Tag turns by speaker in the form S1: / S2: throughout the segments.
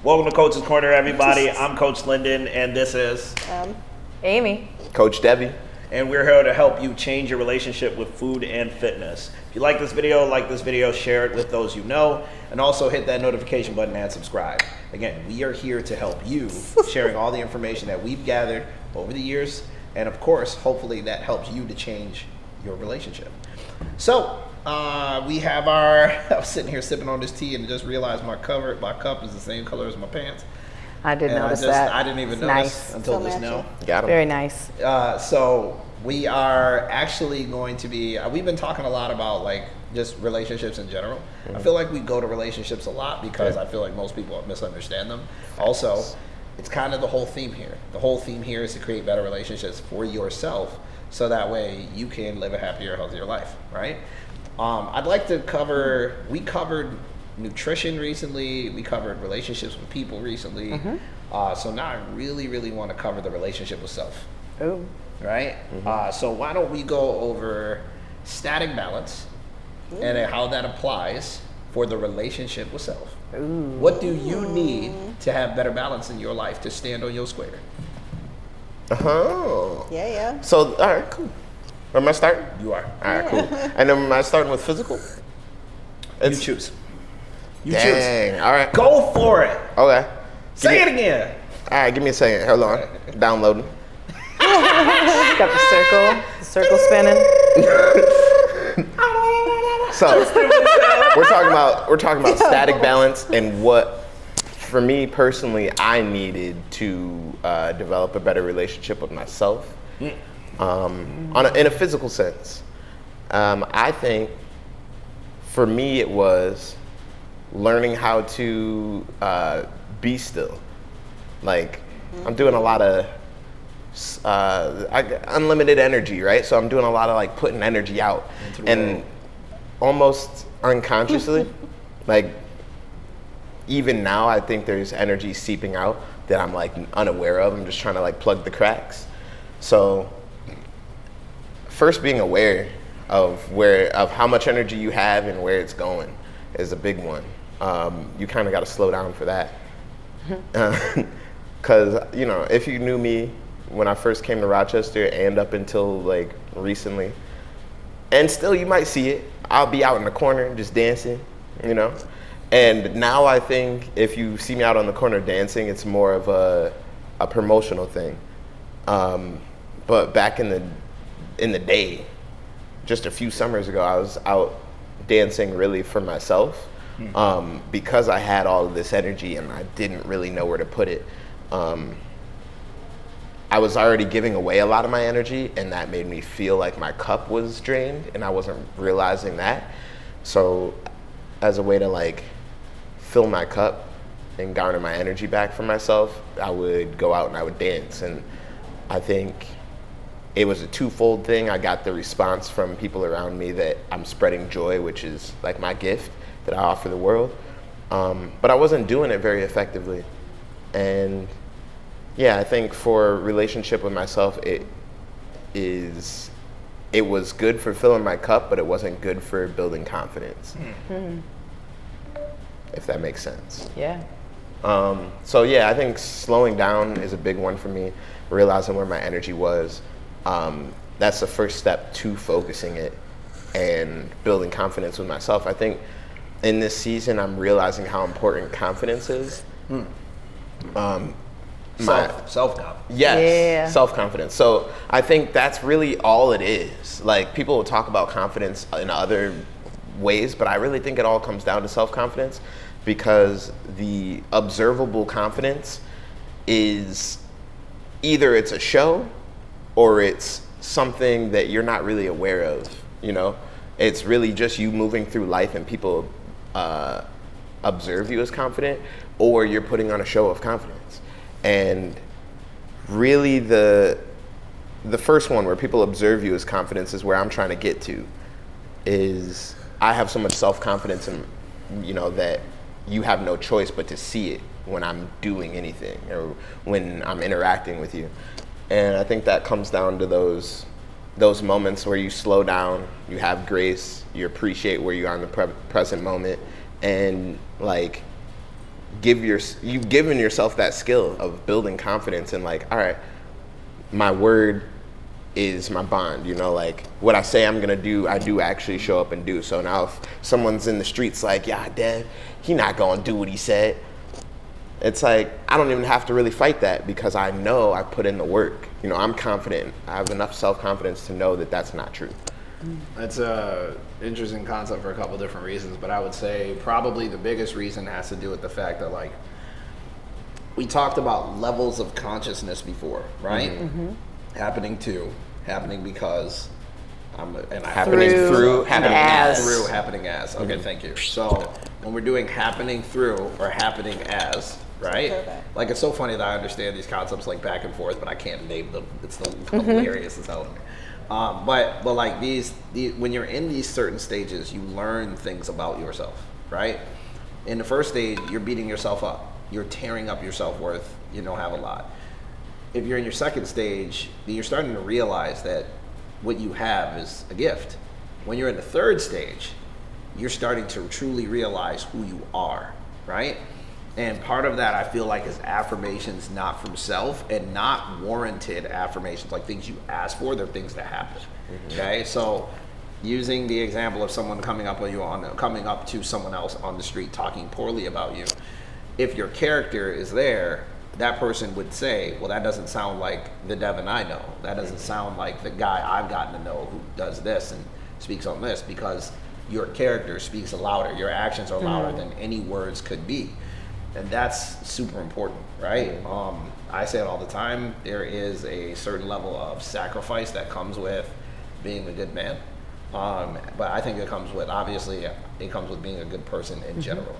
S1: Welcome to Coach's Corner, everybody. I'm Coach Lyndon, and this is
S2: Amy.
S3: Coach Debbie.
S1: And we're here to help you change your relationship with food and fitness. If you like this video, share it with those you know, and also hit that notification button and subscribe. Again, we are here to help you, sharing all the information that we've gathered over the years, and of course, hopefully that helps you to change your relationship. So, we have I was sitting here sipping on this tea and just realized my cup is the same color as my pants.
S2: I did notice that.
S1: I didn't even
S2: It's
S1: notice
S2: nice.
S1: until
S2: So
S1: just now.
S3: Got him.
S2: Very nice.
S1: So we are actually going to be, we've been talking a lot about like just relationships in general. I feel like we go to relationships a lot because I feel like most people misunderstand them. Also, it's kind of the whole theme here. The whole theme here is to create better relationships for yourself so that way you can live a happier, healthier life, right? I'd like to we covered nutrition recently, we covered relationships with people recently. So now I really, really want to cover the relationship with self.
S2: Ooh.
S1: Right? So why don't we go over static balance and how that applies for the relationship with self.
S2: Ooh.
S1: What do you need to have better balance in your life to stand on your square?
S3: Oh.
S4: Yeah.
S3: So, all right, cool. Where am I starting?
S1: You are.
S3: All right, cool. And then am I starting with physical?
S1: You choose. You
S3: Dang.
S1: choose.
S3: All right.
S1: Go for it.
S3: Okay.
S1: Say it again.
S3: All right, give me a second. Hold on. Downloading.
S2: Got the circle spinning.
S3: So we're talking about static balance and what, for me personally, I needed to develop a better relationship with myself, in a physical sense. I think for me it was learning how to be still. Like I'm doing a lot of unlimited energy, right? So I'm doing a lot of like putting energy out and almost unconsciously, like even now I think there's energy seeping out that I'm like unaware of. I'm just trying to like plug the cracks. So first being aware of how much energy you have and where it's going is a big one. You kind of got to slow down for that. Cause if you knew me when I first came to Rochester and up until like recently, and still you might see it, I'll be out in the corner just dancing, And now I think if you see me out on the corner dancing, it's more of a promotional thing. But back in the day, just a few summers ago, I was out dancing really for myself, because I had all of this energy and I didn't really know where to put it. I was already giving away a lot of my energy, and that made me feel like my cup was drained, and I wasn't realizing that. So as a way to like fill my cup and garner my energy back for myself, I would go out and I would dance. And I think it was a twofold thing. I got the response from people around me that I'm spreading joy, which is like my gift that I offer the world. But I wasn't doing it very effectively. And yeah, I think for a relationship with myself, it was good for filling my cup, but it wasn't good for building confidence. If that makes sense.
S2: Yeah.
S3: So yeah, I think slowing down is a big one for me, realizing where my energy was. That's the first step to focusing it and building confidence with myself. I think in this season, I'm realizing how important confidence is.
S1: Self-confidence.
S3: Yes,
S2: Yeah.
S3: self-confidence. So I think that's really all it is. Like people will talk about confidence in other ways, but I really think it all comes down to self-confidence, because the observable confidence is either it's a show or it's something that you're not really aware of. It's really just you moving through life and people observe you as confident, or you're putting on a show of confidence. And really the first one, where people observe you as confidence, is where I'm trying to get to. Is I have so much self-confidence in, that you have no choice but to see it when I'm doing anything or when I'm interacting with you. And I think that comes down to those moments where you slow down, you have grace, you appreciate where you are in the present moment, and like you've given yourself that skill of building confidence and like, all right, my word is my bond, you know, like what I say I'm gonna do, I do actually show up and do. So now if someone's in the streets like, yeah, Dad, he not gonna do what he said, it's like, I don't even have to really fight that because I know I put in the work. You know, I'm confident. I have enough self-confidence to know that that's not true.
S1: That's a interesting concept for a couple different reasons, but I would say probably the biggest reason has to do with the fact that, like, we talked about levels of consciousness before, right? Happening because
S3: Happening through, happening
S2: as.
S1: through, happening as. Okay, thank you. So when we're doing happening through or happening as, right? Like, it's so funny that I understand these concepts like back and forth, but I can't name them. It's hilarious as hell to me. But like these, when you're in these certain stages, you learn things about yourself, right? In the first stage, you're beating yourself up. You're tearing up your self-worth. You don't have a lot. If you're in your second stage, you're starting to realize that what you have is a gift. When you're in the third stage, you're starting to truly realize who you are, right? And part of that, I feel like, is affirmations not from self and not warranted affirmations, like things you ask for, they're things that happen. Okay, so using the example of someone coming up to someone else on the street talking poorly about you, if your character is there, that person would say, well, that doesn't sound like the Devin I know. That doesn't sound like the guy I've gotten to know who does this and speaks on this, because your character speaks louder. Your actions are louder than any words could be. And that's super important, right? I say it all the time. There is a certain level of sacrifice that comes with being a good man. But I think it comes with being a good person in general.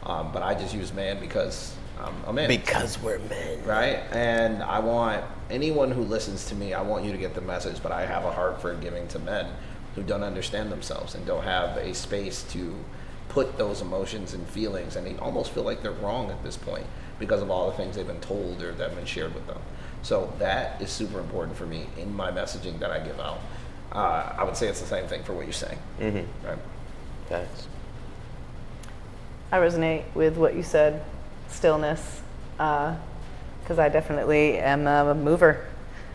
S1: But I just use man because I'm a man.
S3: Because we're men.
S1: Right? And I want anyone who listens to me, I want you to get the message, but I have a heart for giving to men who don't understand themselves and don't have a space to put those emotions and feelings, and they almost feel like they're wrong at this point because of all the things they've been told or that have been shared with them. So that is super important for me in my messaging that I give out. I would say it's the same thing for what you're saying. Right?
S3: Thanks.
S2: I resonate with what you said, stillness, because I definitely am a mover.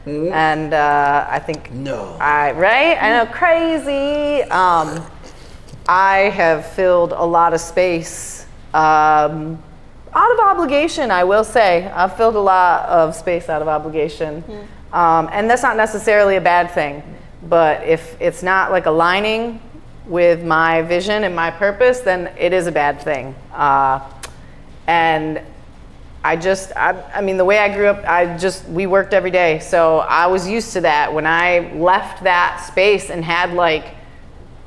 S2: And I think right? I know, crazy. I have filled a lot of space out of obligation, I will say. I've filled a lot of space out of obligation. And that's not necessarily a bad thing. But if it's not like aligning with my vision and my purpose, then it is a bad thing. And I mean, the way I grew up, we worked every day. So I was used to that. When I left that space and had like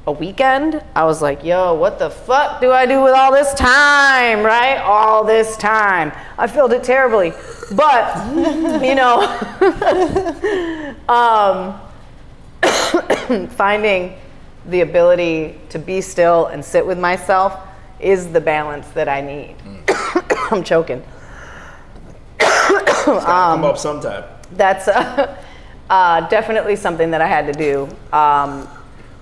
S2: a weekend, I was like, yo, what the fuck do I do with all this time, right? All this time. I filled it terribly. But, you know, finding the ability to be still and sit with myself is the balance that I need. I'm choking.
S1: It's gotta come up sometime.
S2: That's definitely something that I had to do.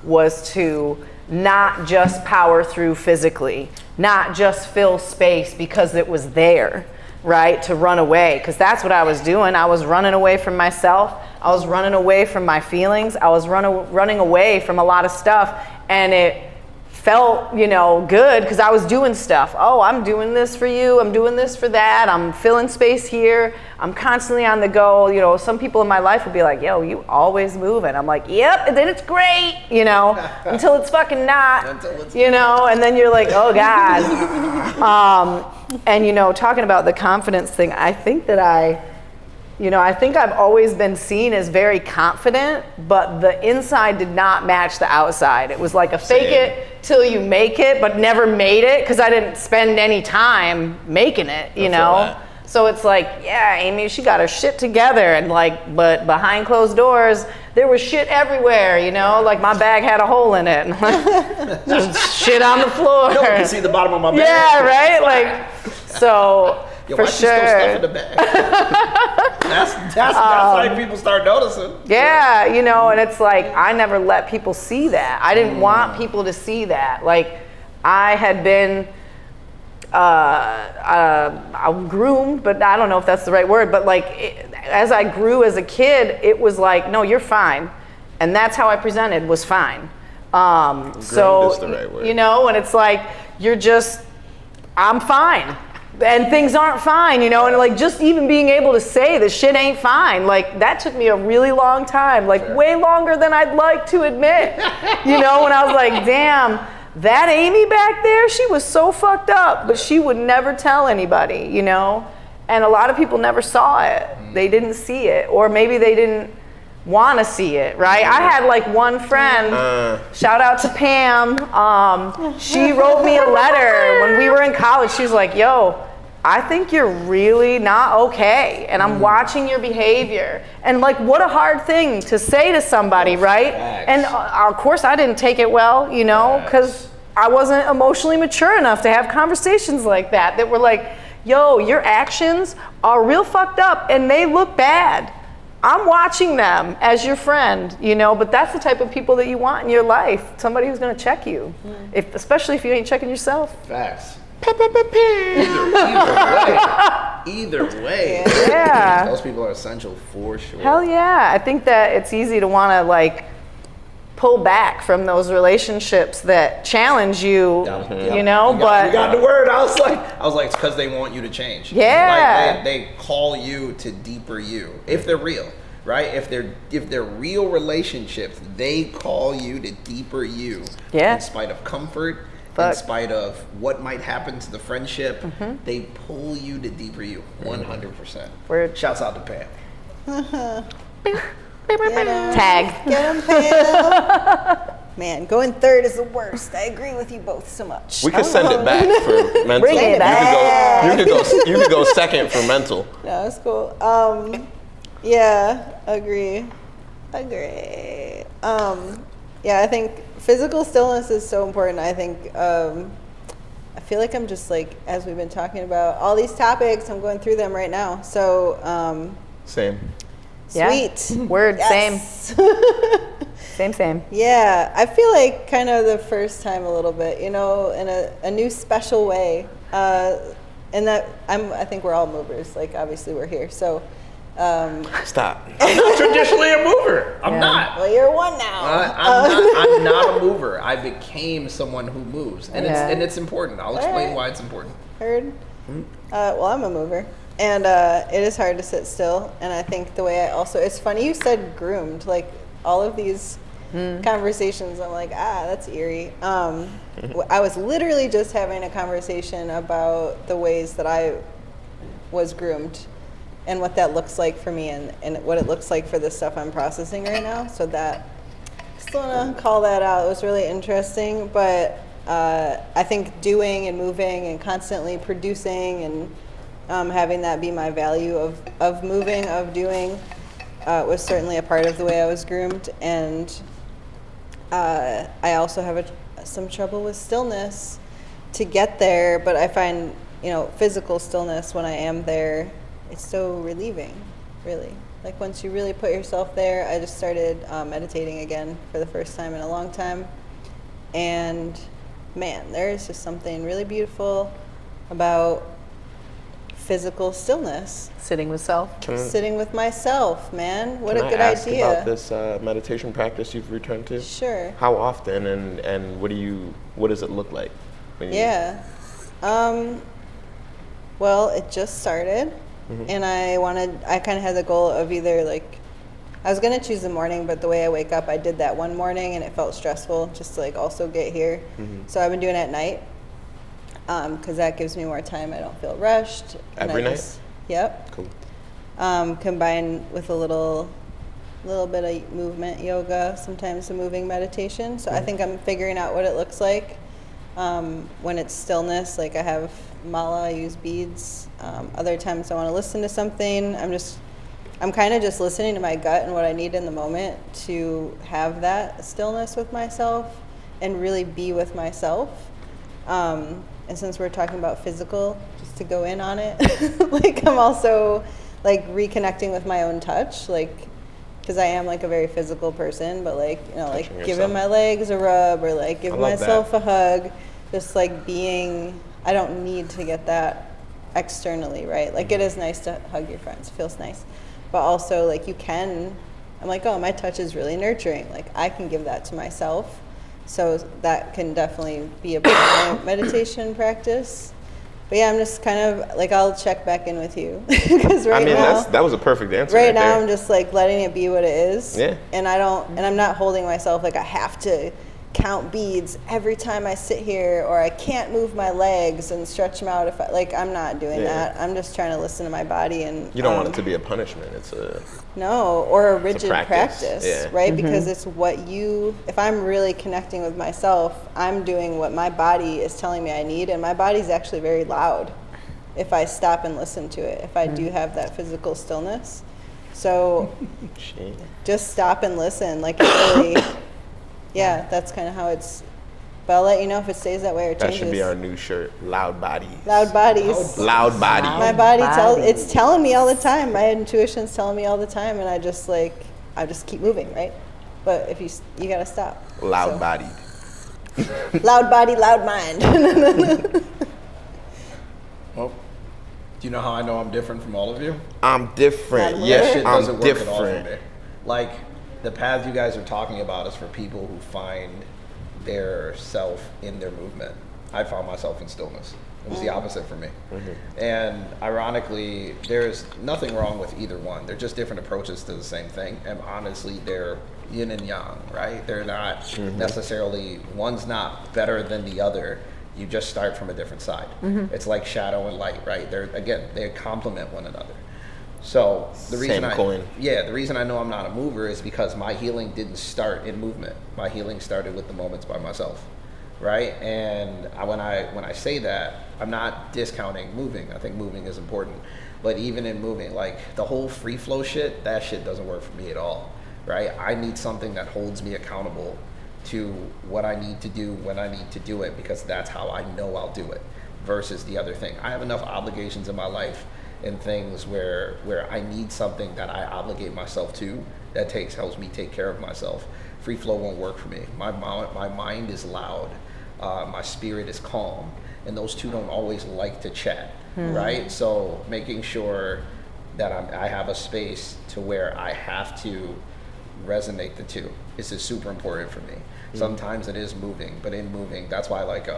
S2: Was to not just power through physically, not just fill space because it was there, right? To run away, because that's what I was doing. I was running away from myself. I was running away from my feelings. I was running away from a lot of stuff, and it felt, you know, good because I was doing stuff. Oh, I'm doing this for you. I'm doing this for that. I'm filling space here. I'm constantly on the go. You know, some people in my life would be like, yo, you always moving. I'm like, yep, and then it's great, you know, until it's fucking not, you know, and then you're like, oh God. And, you know, talking about the confidence thing, I think that I think I've always been seen as very confident, but the inside did not match the outside. It was like a fake it till you make it, but never made it because I didn't spend any time making it, you know? So it's like, yeah, Amy, she got her shit together, and like, but behind closed doors, there was shit everywhere, you know? Like my bag had a hole in it, and just shit on the floor.
S1: You can see the bottom of my bag.
S2: Yeah, right? Like, so...
S1: Yo,
S2: for
S1: why
S2: sure.
S1: Still stuff in the bag? that's how people start noticing.
S2: Yeah, you know, and it's like I never let people see that. I didn't want people to see that. Like I had been I'm groomed, but I don't know if that's the right word, but like as I grew as a kid, it was like, no, you're fine. And that's how I presented, was fine. So,
S3: is the right word.
S2: you know, and it's like, I'm fine. And things aren't fine, you know, and like just even being able to say the shit ain't fine, like that took me a really long time, like way longer than I'd like to admit, you know, when I was like, damn, that Amy back there, she was so fucked up, but she would never tell anybody, you know, and a lot of people never saw it. They didn't see it, or maybe they didn't want to see it, right? I had like one friend, shout out to Pam, she wrote me a letter when we were in college. She was like, yo, I think you're really not okay, and I'm watching your behavior. And like, what a hard thing to say to somebody, right? And of course I didn't take it well, you know, because I wasn't emotionally mature enough to have conversations like that were like, yo, your actions are real fucked up and they look bad. I'm watching them as your friend, you know, but that's the type of people that you want in your life. Somebody who's gonna check you, especially if you ain't checking yourself.
S1: Facts. Either way.
S2: Yeah.
S1: Those people are essential for sure.
S2: Hell yeah. I think that it's easy to want to like pull back from those relationships that challenge you, you know, but
S1: you got the word. I was like, it's because they want you to change.
S2: Yeah.
S1: Like they call you to deeper you if they're real, right? If they're real relationships, they call you to deeper you.
S2: Yeah.
S1: In spite of comfort, in spite of what might happen to the friendship, they pull you to deeper you. 100%.
S2: Word.
S1: Shouts out to Pam.
S2: Tag.
S4: Get him, Pam. Man, going third is the worst. I agree with you both so much.
S3: We could send it back for mental.
S2: Bring it back.
S3: You could go second for mental.
S4: No, it's cool. Yeah, agree. Yeah, I think physical stillness is so important. I think I feel like I'm just like, as we've been talking about all these topics, I'm going through them right now. So
S3: Same.
S4: sweet.
S2: Yeah. Word.
S4: Yes.
S2: Same.
S4: Yeah, I feel like kind of the first time a little bit, you know, in a new special way. And that I think we're all movers. Like obviously we're here, so.
S3: Stop.
S1: I'm not traditionally a mover. I'm not.
S4: Well, you're one now.
S1: I'm not a mover. I became someone who moves, and it's important. I'll explain
S4: right.
S1: why it's important.
S4: Heard. Well, I'm a mover, and it is hard to sit still. And I think the way it's funny you said groomed. Like all of these conversations, I'm like, that's eerie. I was literally just having a conversation about the ways that I was groomed. And what that looks like for me and what it looks like for the stuff I'm processing right now. So that, just want to call that out. It was really interesting. But I think doing and moving and constantly producing and having that be my value of moving, of doing, was certainly a part of the way I was groomed. And I also have some trouble with stillness to get there. But I find, you know, physical stillness when I am there, it's so relieving, really. Like once you really put yourself there, I just started meditating again for the first time in a long time. And man, there is just something really beautiful about physical stillness.
S2: Sitting with self.
S4: Sitting with myself, man. What a
S3: Can
S4: good
S3: I ask
S4: idea.
S3: about this meditation practice you've returned to?
S4: Sure.
S3: How often and what does it look like? When
S4: Yeah. Well, it just started. And I kind of had the goal of either like, I was going to choose the morning, but the way I wake up, I did that one morning and it felt stressful just to like also get here. So I've been doing it at night because that gives me more time. I don't feel rushed.
S3: Every night?
S4: Yep.
S3: Cool.
S4: Combined with a little bit of movement yoga, sometimes a moving meditation. So I think I'm figuring out what it looks like when it's stillness. Like I have mala, I use beads. Other times I want to listen to something. I'm kind of just listening to my gut and what I need in the moment to have that stillness with myself and really be with myself. And since we're talking about physical, just to go in on it, like I'm also like reconnecting with my own touch, like because I am like a very physical person, but like, you know, like giving my legs a rub or like giving myself a hug, just like being I don't need to get that externally, right? Like it is nice to hug your friends, feels nice. But also like I'm like, oh, my touch is really nurturing. Like I can give that to myself. So that can definitely be a part of my meditation practice. But yeah, I'm just kind of like, I'll check back in with you. Because now,
S3: that was a perfect answer.
S4: Right now,
S3: there.
S4: I'm just like letting it be what it is.
S3: Yeah.
S4: And I'm not holding myself like I have to count beads every time I sit here, or I can't move my legs and stretch them out I'm not doing that. I'm just trying to listen to my body. And
S3: you don't want it to be a punishment.
S4: or a rigid practice, right?
S2: Mm-hmm.
S4: Because it's if I'm really connecting with myself, I'm doing what my body is telling me I need, and my body's actually very loud if I stop and listen to it, if I do have that physical stillness. So just stop and listen. Like it really, yeah, that's kind of how it's. But I'll let you know if it stays that way or changes.
S3: That should be our new shirt. Loud bodies.
S4: Loud bodies.
S3: Loud body.
S4: My body it's telling me all the time. My intuition's telling me all the time, and I just keep moving, right? But if you gotta stop.
S3: Loud bodied.
S4: Loud body, loud mind.
S1: Well, do you know how I know I'm different from all of you?
S3: I'm different.
S4: That
S3: Yes,
S1: Shit
S3: I'm
S1: doesn't work at all for me.
S3: different.
S1: Like, the path you guys are talking about is for people who find their self in their movement. I found myself in stillness. It was the opposite for me. And ironically, there's nothing wrong with either one. They're just different approaches to the same thing. And honestly, they're yin and yang, right? They're not necessarily, one's not better than the other. You just start from a different side. It's like shadow and light, right? They complement one another. So the reason the reason I know I'm not a mover is because my healing didn't start in movement. My healing started with the moments by myself, right? And when I say that, I'm not discounting moving. I think moving is important, but even in moving, like the whole free flow shit, that shit doesn't work for me at all, right? I need something that holds me accountable to what I need to do when I need to do it, because that's how I know I'll do it, versus the other thing. I have enough obligations in my life and things where I need something that I obligate myself to that helps me take care of myself. Free flow won't work for me. My mind is loud, my spirit is calm, and those two don't always like to chat, right? So making sure that I have a space to where I have to resonate the two is super important for me. Sometimes it is moving, but in moving, that's why like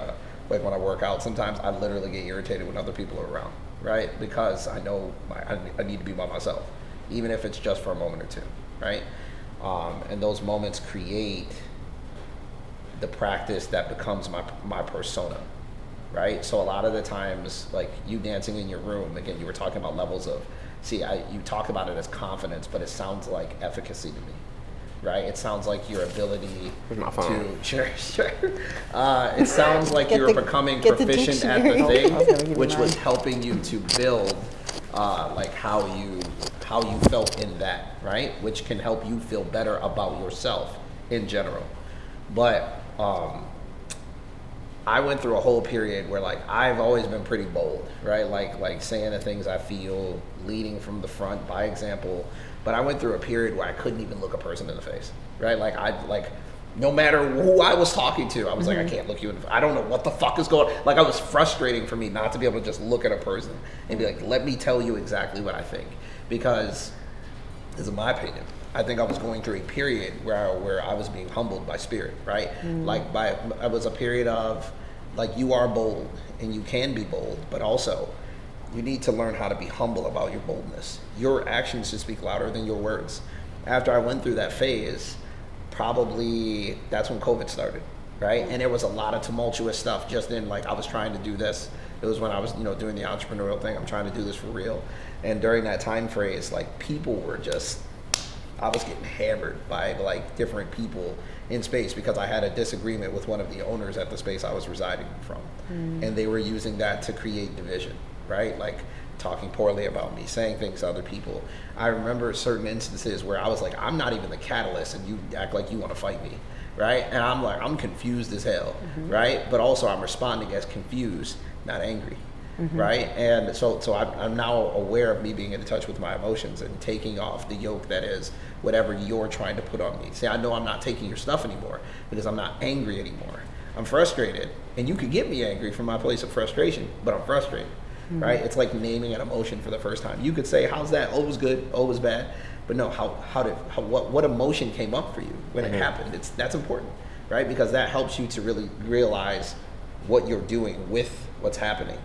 S1: when I work out, sometimes I literally get irritated when other people are around, right? Because I know I need to be by myself, even if it's just for a moment or two, right? And those moments create the practice that becomes my persona, right? So a lot of the times, like you dancing in your room, again, you were talking about levels of, you talk about it as confidence, but it sounds like efficacy to me. Right, it sounds like your ability to sure. It sounds like you're becoming proficient at the thing, which was helping you to build, like how you felt in that, right? Which can help you feel better about yourself in general. But I went through a whole period where like I've always been pretty bold, right? Like saying the things I feel, leading from the front by example. But I went through a period where I couldn't even look a person in the face, right? No matter who I was talking to, I was like, I can't look you in the face. I don't know what the fuck is going on. Like, it was frustrating for me not to be able to just look at a person and be like, let me tell you exactly what I think. Because, this is my opinion, I think I was going through a period where I was being humbled by spirit, right? It was a period of, like, you are bold and you can be bold, but also, you need to learn how to be humble about your boldness. Your actions should speak louder than your words. After I went through that phase, probably that's when COVID started, right? And there was a lot of tumultuous stuff just in, like, I was trying to do this. It was when I was, doing the entrepreneurial thing. I'm trying to do this for real. And during that time phrase, like, people were just, I was getting hammered by, like, different people in space because I had a disagreement with one of the owners at the space I was residing from. And they were using that to create division. Right? Like talking poorly about me, saying things to other people. I remember certain instances where I was like, I'm not even the catalyst and you act like you want to fight me, right? And I'm like, I'm confused as hell, right? But also I'm responding as confused, not angry, right? And so I'm now aware of me being in touch with my emotions and taking off the yoke that is whatever you're trying to put on me. See, I know I'm not taking your stuff anymore because I'm not angry anymore. I'm frustrated, and you could get me angry from my place of frustration, but I'm frustrated, right? It's like naming an emotion for the first time. You could say, "How's that? Oh, it was good. Oh, it was bad." But no, what emotion came up for you when it happened? That's important, right? Because that helps you to really realize what you're doing with what's happening.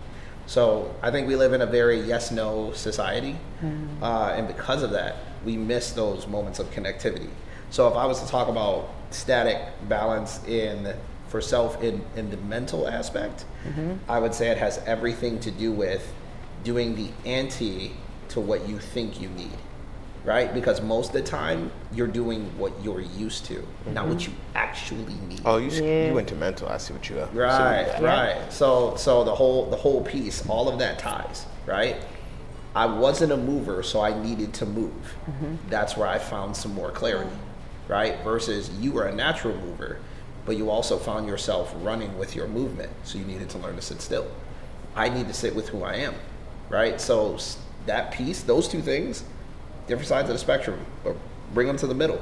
S1: So I think we live in a very yes/no society, and because of that, we miss those moments of connectivity. So if I was to talk about static balance for self in the mental aspect, I would say it has everything to do with doing the anti to what you think you need, right? Because most of the time you're doing what you're used to, not what you actually need.
S3: Oh, you went to mental. I see what you are.
S1: Right. So the whole piece, all of that ties, right? I wasn't a mover, so I needed to move. That's where I found some more clarity, right? Versus you were a natural mover, but you also found yourself running with your movement, so you needed to learn to sit still. I need to sit with who I am, right? So that piece, those two things, different sides of the spectrum, but bring them to the middle.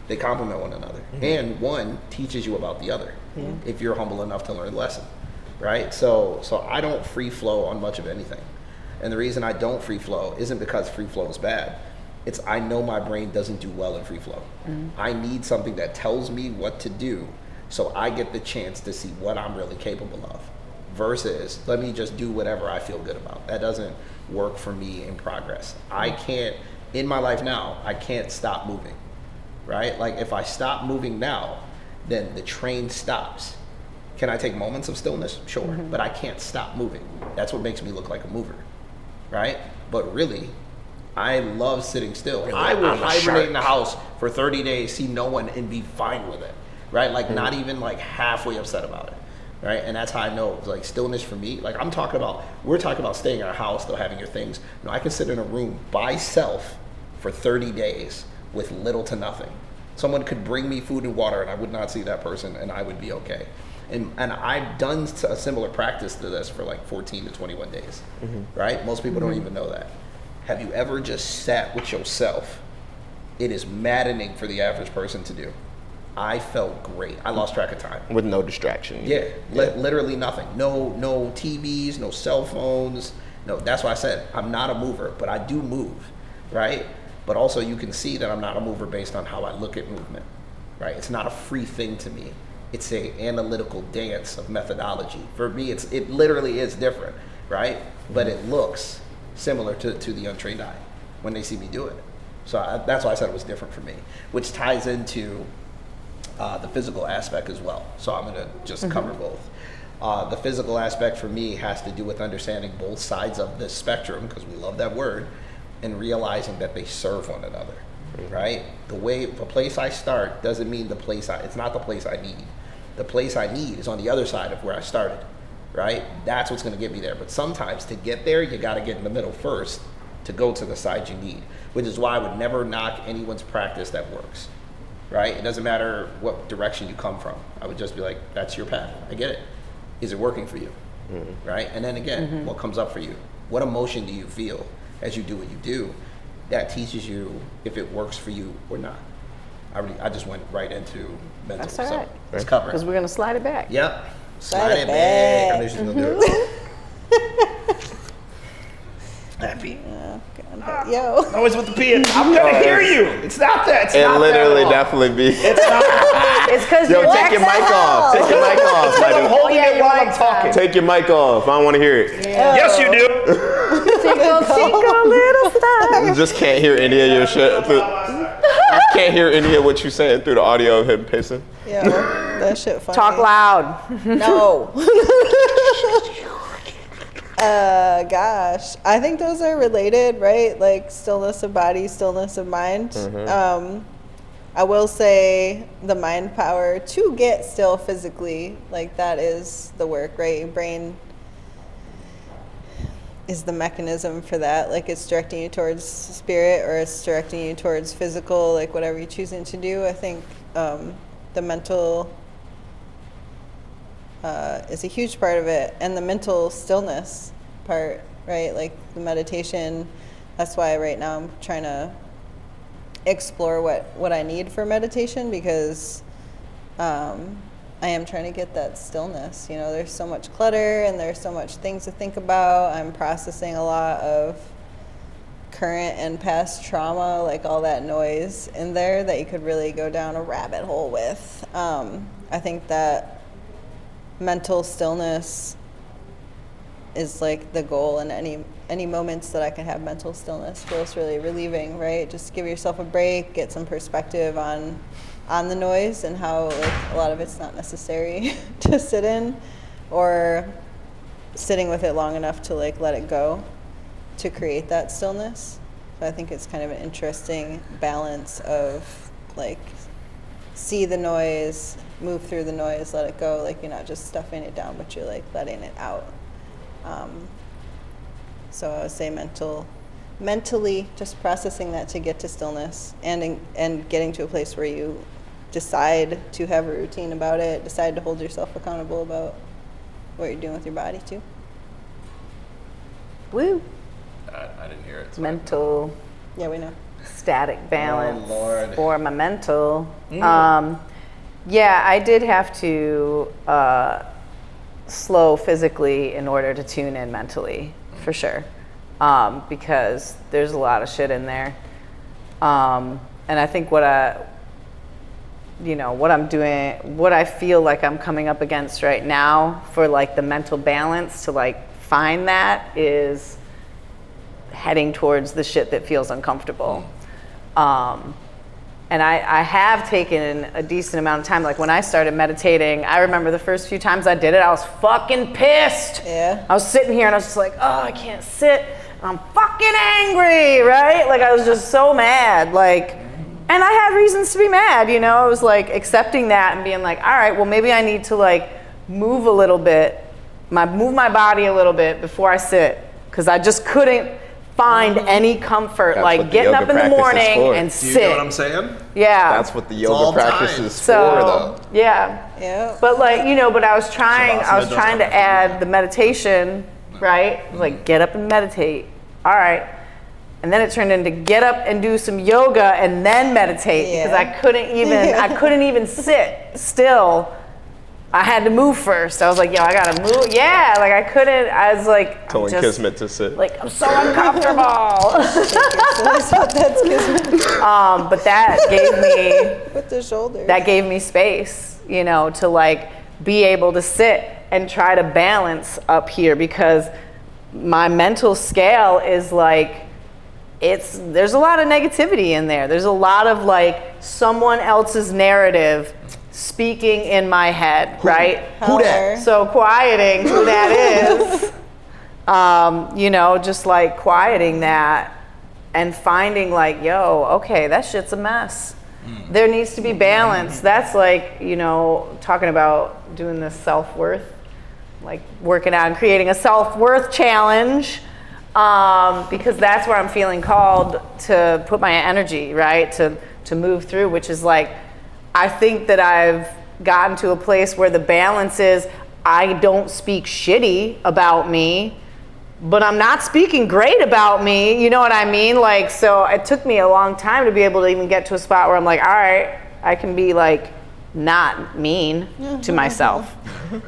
S1: They complement one another. And one teaches you about the other, if you're humble enough to learn the lesson, right? So I don't free flow on much of anything. And the reason I don't free flow isn't because free flow is bad. It's I know my brain doesn't do well in free flow. I need something that tells me what to do so I get the chance to see what I'm really capable of versus let me just do whatever I feel good about. That doesn't work for me in progress. I can't, in my life now, I can't stop moving, right? Like if I stop moving now, then the train stops. Can I take moments of stillness? Sure, but I can't stop moving. That's what makes me look like a mover, right? But really, I love sitting still.
S3: Really,
S1: I will
S3: I'm a
S1: hibernate
S3: shark.
S1: in the house for 30 days, see no one, and be fine with it, right? Like not even like halfway upset about it, right? And that's how I know, like stillness for me, like we're talking about staying in a house, though, having your things. No, I can sit in a room by self for 30 days with little to nothing. Someone could bring me food and water and I would not see that person and I would be okay. And I've done a similar practice to this for like 14 to 21 days, right? Most people don't even know that. Have you ever just sat with yourself? It is maddening for the average person to do. I felt great. I lost track of time.
S3: With no distraction.
S1: Literally nothing. No TVs, no cell phones. No, that's why I said I'm not a mover, but I do move, right? But also you can see that I'm not a mover based on how I look at movement, right? It's not a free thing to me. It's a analytical dance of methodology. For me, it literally is different, right? But it looks similar to the untrained eye when they see me do it. So that's why I said it was different for me, which ties into the physical aspect as well. So I'm gonna just cover both. The physical aspect for me has to do with understanding both sides of this spectrum, because we love that word, and realizing that they serve one another, right? The place I start doesn't mean it's not the place I need. The place I need is on the other side of where I started, right? That's what's gonna get me there. But sometimes to get there, you gotta get in the middle first to go to the side you need, which is why I would never knock anyone's practice that works, right? It doesn't matter what direction you come from. I would just be like, that's your path, I get it. Is it working for you, right? And then again, what comes up for you? What emotion do you feel as you do what you do? That teaches you if it works for you or not. I just went right into mental.
S2: That's all right.
S1: So let's cover
S2: Because
S1: it.
S2: we're gonna slide it back.
S1: Yep.
S4: Slide it
S1: I
S4: back.
S1: knew she was gonna do it. Happy.
S4: Oh, God. Yo.
S1: Always with the pen. I'm gonna hear you. It's not that. It's
S3: It
S1: not
S3: literally
S1: that at all.
S3: definitely be.
S2: It's because
S3: Yo,
S2: you're
S3: take your
S4: the
S3: mic
S4: hell?
S3: off. Take your mic off, my
S1: I'm
S3: dude.
S1: holding
S2: yeah,
S1: it
S2: your
S1: while I'm
S2: mic's
S1: talking.
S3: Take your mic off. I don't want to hear it.
S1: Yes, you do.
S2: tinkle, little star.
S3: You just can't hear any of your shit. I can't hear any of what you're saying through the audio of him pissing.
S4: Yo, that shit funny.
S2: Talk loud.
S4: No. Gosh, I think those are related, right? Like stillness of body, stillness of mind. I will say the mind power to get still physically, like that is the work, right? Your brain is the mechanism for that. Like it's directing you towards spirit or it's directing you towards physical, like whatever you're choosing to do. I think the mental is a huge part of it, and the mental stillness part, right? Like the meditation. That's why right now I'm trying to explore what I need for meditation, because I am trying to get that stillness. You know, there's so much clutter and there's so much things to think about. I'm processing a lot of current and past trauma, like all that noise in there that you could really go down a rabbit hole with. I think that mental stillness is like the goal, and any moments that I can have mental stillness feels really relieving, right? Just give yourself a break, get some perspective on the noise and how like a lot of it's not necessary to sit in, or sitting with it long enough to like let it go to create that stillness. So I think it's kind of an interesting balance of like see the noise, move through the noise, let it go. Like you're not just stuffing it down, but you're like letting it out. So I would say mentally just processing that to get to stillness, and getting to a place where you decide to have a routine about it, decide to hold yourself accountable about what you're doing with your body too.
S2: Woo.
S1: I didn't hear it.
S2: Mental
S4: Yeah, we know.
S2: static balance
S1: Oh, Lord.
S2: for my mental. Yeah, I did have to slow physically in order to tune in mentally, for sure, because there's a lot of shit in there. And I think what I'm doing, what I feel like I'm coming up against right now for like the mental balance to like find that is heading towards the shit that feels uncomfortable. And I have taken a decent amount of time. Like when I started meditating, I remember the first few times I did it, I was fucking pissed.
S4: Yeah.
S2: I was sitting here and I was just like, oh, I can't sit. I'm fucking angry, right? Like I was just so mad. Like, and I had reasons to be mad, you know? I was like accepting that and being like, all right, well maybe I need to like move a little bit, move my body a little bit before I sit. Cause I just couldn't find any comfort,
S3: That's
S2: like
S3: what the
S2: getting
S3: yoga
S2: up in the
S3: practice is
S2: morning
S3: for.
S2: and
S1: Do you
S2: sit.
S1: know what I'm saying?
S2: Yeah.
S3: That's what the
S1: all
S3: yoga practice
S1: time.
S3: is for,
S2: So,
S3: though.
S2: yeah.
S4: Yeah.
S2: But like, but I was trying
S1: Shavasana does
S2: to
S1: come
S2: add the meditation, right? Like get up and meditate. All right. And then it turned into get up and do some yoga and then meditate because I couldn't even sit still. I had to move first. I was like, yo, I gotta move. Yeah, like I was like,
S3: Telling
S2: I'm just,
S3: Kismet to sit.
S2: like, I'm so uncomfortable.
S4: That's kismet
S2: But that gave me
S4: with the shoulders.
S2: that gave me space, to like be able to sit and try to balance up here because my mental scale is like, there's a lot of negativity in there. There's a lot of like someone else's narrative speaking in my head, right?
S3: Who that?
S2: So quieting who that is, just like quieting that and finding like, yo, okay, that shit's a mess. There needs to be balance. That's like, talking about doing this self-worth, like working on creating a self-worth challenge, because that's where I'm feeling called to put my energy, right? To move through, which is like, I think that I've gotten to a place where the balance is I don't speak shitty about me, but I'm not speaking great about me. You know what I mean? Like, so it took me a long time to be able to even get to a spot where I'm like, all right, I can be like not mean to myself,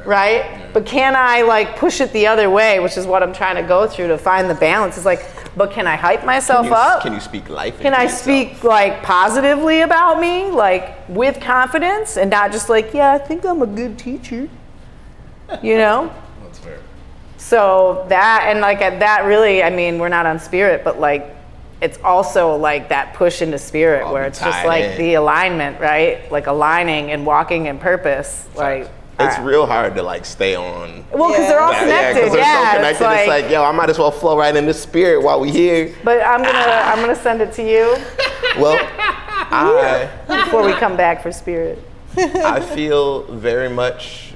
S2: right? But can I like push it the other way, which is what I'm trying to go through to find the balance. It's like, but can I hype myself up?
S3: Can you speak life
S2: Can
S3: into
S2: I
S3: yourself?
S2: speak like positively about me, like with confidence and not just like, yeah, I think I'm a good teacher,
S1: That's fair.
S2: So that, and like that really, I mean, we're not on spirit, but like, it's also like that push into spirit
S3: All
S2: where
S3: be
S2: it's just
S3: tied
S2: like
S3: in.
S2: the alignment, right? Like aligning and walking in purpose. Like,
S3: It's real hard to like stay on.
S2: well, because they're all
S3: Yeah,
S2: connected.
S3: because they're so connected.
S2: It's like,
S3: yo, I might as well flow right into spirit while we here.
S2: but I'm gonna send it to you
S3: Well,
S2: before we come back for spirit.
S3: I feel very much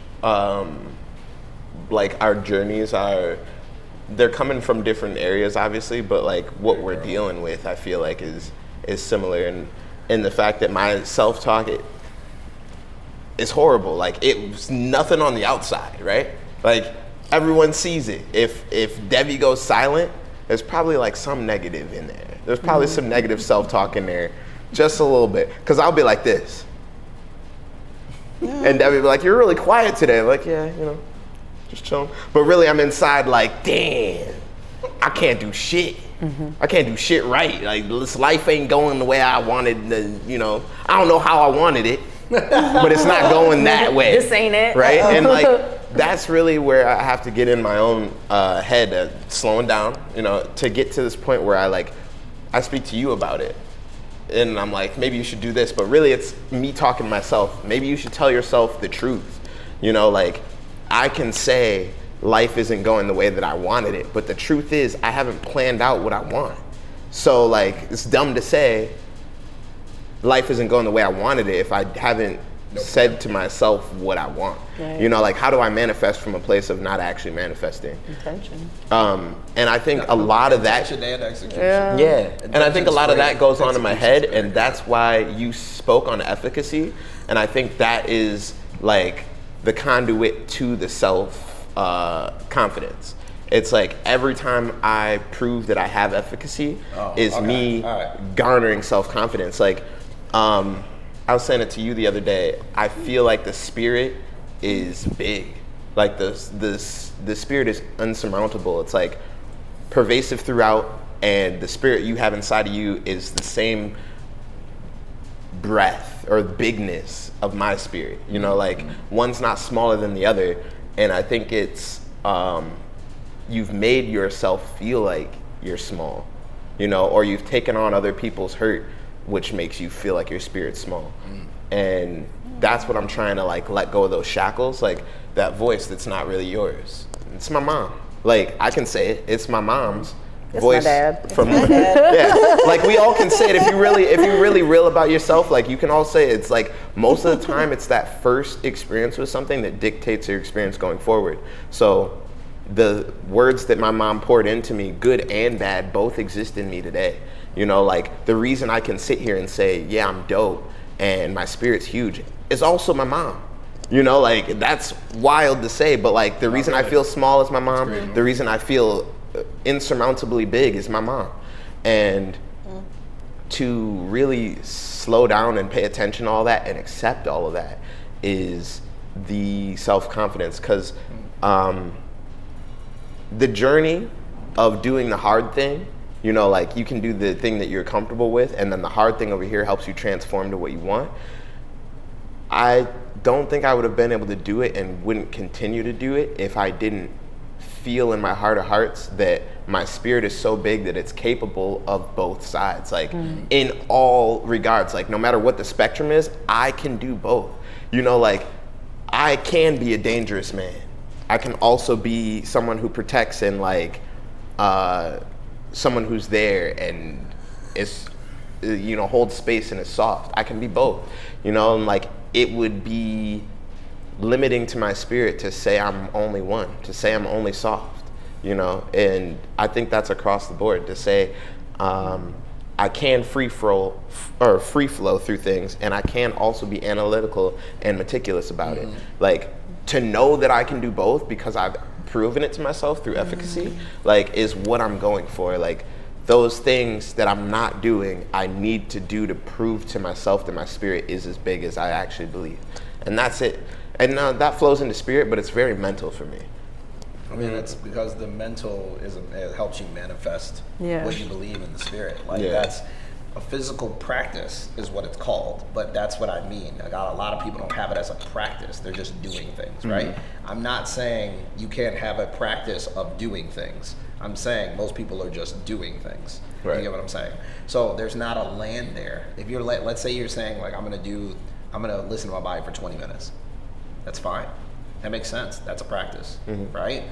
S3: like our journeys they're coming from different areas, obviously, but like what we're dealing with, I feel like is similar in the fact that my self-talk is horrible. Like it's nothing on the outside, right? Like everyone sees it. If Debbie goes silent, there's probably like some negative in there. There's probably some negative self-talk in there, just a little bit. Cause I'll be like this. And Debbie would be like, you're really quiet today. I'm like, yeah, you know, just chilling. But really, I'm inside like, damn, I can't do shit. I can't do shit right. Like, this life ain't going the way I wanted to, you know. I don't know how I wanted it, but it's not going that way.
S2: This ain't it.
S3: Right? And like, that's really where I have to get in my own head, slowing down, you know, to get to this point where I speak to you about it. And I'm like, maybe you should do this, but really it's me talking to myself. Maybe you should tell yourself the truth. You know, like, I can say life isn't going the way that I wanted it, but the truth is I haven't planned out what I want. So like, it's dumb to say life isn't going the way I wanted it if I haven't said to myself what I want.
S2: Right.
S3: You know, like, how do I manifest from a place of not actually manifesting?
S2: Intention.
S3: And I think a lot of that,
S1: Intention and execution.
S3: yeah, and I think a lot of that goes on in my head,
S1: Execution's
S3: and that's why you spoke on efficacy, and I think that is like the conduit to the self confidence. It's like every time I prove that I have efficacy is me garnering self-confidence. Like, I was saying it to you the other day, I feel like the spirit is big. Like the spirit is unsurmountable. It's like pervasive throughout, and the spirit you have inside of you is the same breath or bigness of my spirit. You know, like, one's not smaller than the other, and I think it's you've made yourself feel like you're small, you know, or you've taken on other people's hurt, which makes you feel like your spirit's small. And that's what I'm trying to like let go of, those shackles, like that voice that's not really yours. It's my mom. Like, I can say it. It's my mom's voice.
S2: my dad.
S3: From yeah. Like, we all can say it if you're really real about yourself. Like, you can all say it. It's like most of the time it's that first experience with something that dictates your experience going forward. So the words that my mom poured into me, good and bad, both exist in me today. You know, like, the reason I can sit here and say, yeah, I'm dope and my spirit's huge is also my mom. You know, like, that's wild to say, but like, the reason I feel small is my mom. The reason I feel insurmountably big is my mom. And to really slow down and pay attention to all that and accept all of that is the self-confidence. Because the journey of doing the hard thing, you know, like, you can do the thing that you're comfortable with, and then the hard thing over here helps you transform to what you want. I don't think I would have been able to do it and wouldn't continue to do it if I didn't feel in my heart of hearts that my spirit is so big that it's capable of both sides. Like, in all regards, like, no matter what the spectrum is, I can do both. You know, like, I can be a dangerous man. I can also be someone who protects and like someone who's there and is, you know, holds space and is soft. I can be both, you know, and like, it would be limiting to my spirit to say I'm only one, to say I'm only soft, you know. And I think that's across the board, to say I can free flow through things, and I can also be analytical and meticulous about it. Like, to know that I can do both because I've proven it to myself through efficacy, like, is what I'm going for. Like, those things that I'm not doing, I need to do to prove to myself that my spirit is as big as I actually believe. And that's it. And that flows into spirit, but it's very mental for me.
S1: I mean, it's because the mental it helps you manifest what you believe in the spirit. Like, that's a physical practice is what it's called, but that's what I mean. Like, a lot of people don't have it as a practice. They're just doing things, right? I'm not saying you can't have a practice of doing things. I'm saying most people are just doing things. Right. You get what I'm saying? So there's not a land there. If you're let's say you're saying, like, I'm gonna listen to my body for 20 minutes. That's fine. That makes sense. That's a practice, right?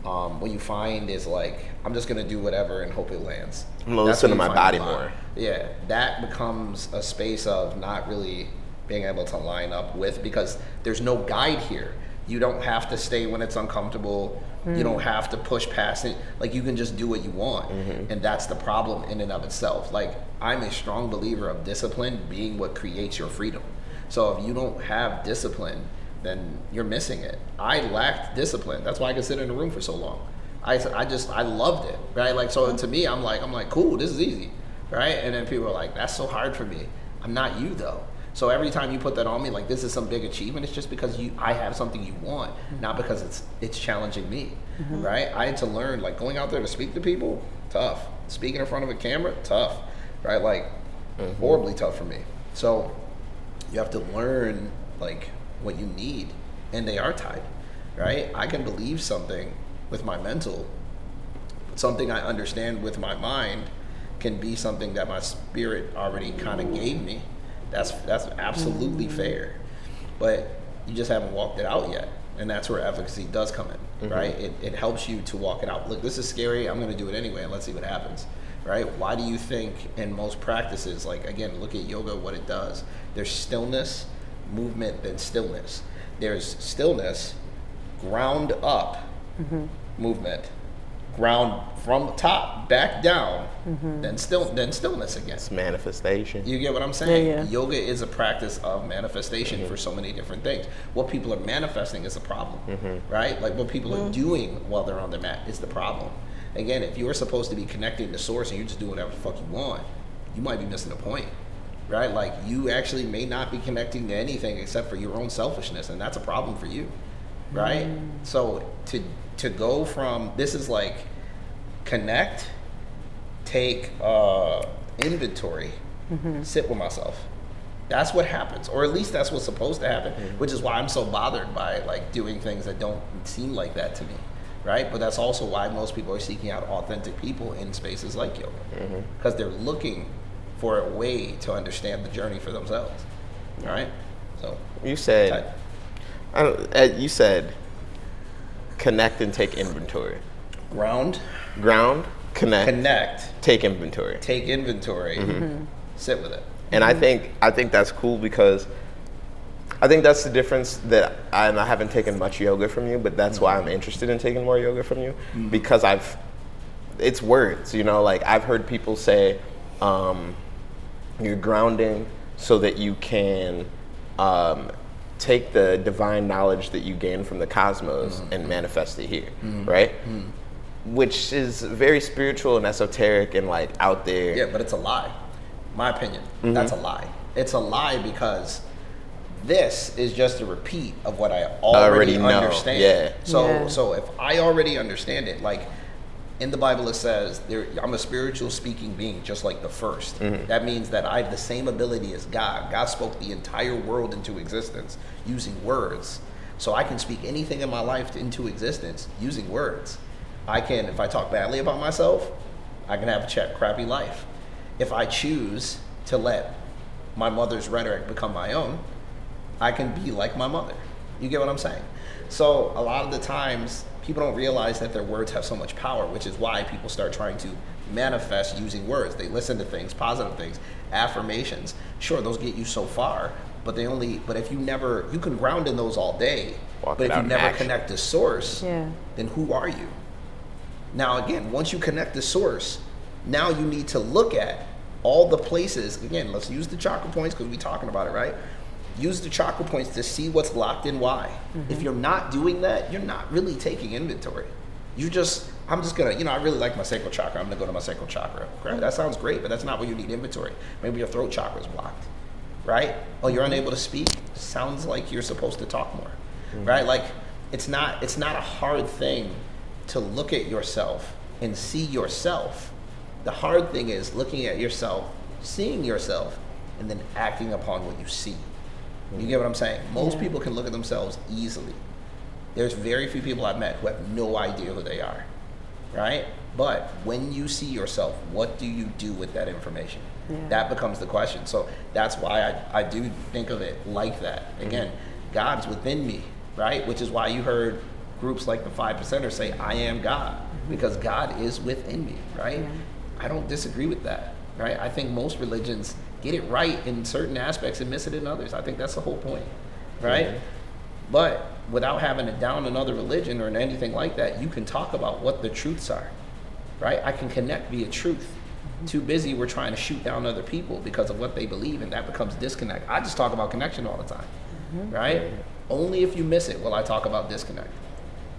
S1: What you find is, like, I'm just gonna do whatever and hope it lands.
S3: I'm gonna listen to my body more.
S1: Yeah, that becomes a space of not really being able to line up with, because there's no guide here. You don't have to stay when it's uncomfortable. You don't have to push past it. Like, you can just do what you want. And that's the problem in and of itself. Like, I'm a strong believer of discipline being what creates your freedom. So if you don't have discipline, then you're missing it. I lacked discipline. That's why I could sit in a room for so long. I loved it, right? Like, so to me, I'm like, cool, this is easy, right? And then people are like, that's so hard for me. I'm not you, though. So every time you put that on me, like this is some big achievement, it's just because I have something you want, not because it's challenging me, right? I had to learn, like going out there to speak to people, tough. Speaking in front of a camera, tough, right? Like horribly tough for me. So you have to learn like what you need, and they are tied, right? I can believe something with my mental, but something I understand with my mind can be something that my spirit already kind of gave me. That's absolutely fair, but you just haven't walked it out yet, and that's where efficacy does come in, right? It helps you to walk it out. Look, this is scary. I'm going to do it anyway, and let's see what happens, right? Why do you think in most practices, like again, look at yoga, what it does? There's stillness, movement, then stillness. There's stillness, ground up movement, ground from the top back down, then stillness again.
S3: It's manifestation.
S1: You get what I'm saying?
S2: Yeah.
S1: Yoga is a practice of manifestation for so many different things. What people are manifesting is a problem, right? Like what people are doing while they're on the mat is the problem. Again, if you're supposed to be connecting to source and you're just doing whatever the fuck you want, you might be missing the point, right? Like you actually may not be connecting to anything except for your own selfishness, and that's a problem for you, right? So to go from, this is like connect, take inventory, sit with myself. That's what happens, or at least that's what's supposed to happen, which is why I'm so bothered by like doing things that don't seem like that to me, right? But that's also why most people are seeking out authentic people in spaces like yoga, because they're looking for a way to understand the journey for themselves, right? So
S3: You said, you said connect and take inventory.
S1: ground,
S3: Connect, take inventory.
S1: take inventory, sit with it.
S3: And I think that's cool, because I think that's the difference that I haven't taken much yoga from you, but that's why I'm interested in taking more yoga from you, because it's words, you know, like I've heard people say you're grounding so that you can take the divine knowledge that you gain from the cosmos and manifest it here, right? Which is very spiritual and esoteric and like out there.
S1: Yeah, but it's a lie. My opinion. That's a lie. It's a lie because this is just a repeat of what I already
S3: know.
S1: understand.
S3: Yeah.
S1: So if I already understand it, like in the Bible it says, I'm a spiritual speaking being, just like the first. That means that I have the same ability as God. God spoke the entire world into existence using words. So I can speak anything in my life into existence using words. I can, if I talk badly about myself, I can have a crappy life. If I choose to let my mother's rhetoric become my own, I can be like my mother. You get what I'm saying? So a lot of the times, people don't realize that their words have so much power, which is why people start trying to manifest using words. They listen to things, positive things, affirmations. Sure, those get you so far, but if you can ground in those all day, but if you never connect to source, then who are you? Now again, once you connect to source, now you need to look at all the places. Again, let's use the chakra points because we're talking about it, right? Use the chakra points to see what's locked in why. If you're not doing that, you're not really taking inventory. I'm just gonna, I really like my sacral chakra. I'm gonna go to my sacral chakra. Okay? That sounds great, but that's not where you need inventory. Maybe your throat chakra is blocked, right? Oh, you're unable to speak? Sounds like you're supposed to talk more, right? Like it's not a hard thing to look at yourself and see yourself. The hard thing is looking at yourself, seeing yourself, and then acting upon what you see. You get what I'm saying? Most people can look at themselves easily. There's very few people I've met who have no idea who they are, right? But when you see yourself, what do you do with that information? That becomes the question. So that's why I do think of it like that. Again, God's within me, right? Which is why you heard groups like the 5%ers say, I am God, because God is within me, right? I don't disagree with that, right? I think most religions get it right in certain aspects and miss it in others. I think that's the whole point, right? But without having to down another religion or anything like that, you can talk about what the truths are, right? I can connect via truth. Too busy, we're trying to shoot down other people because of what they believe, and that becomes disconnect. I just talk about connection all the time, right? Only if you miss it will I talk about disconnect,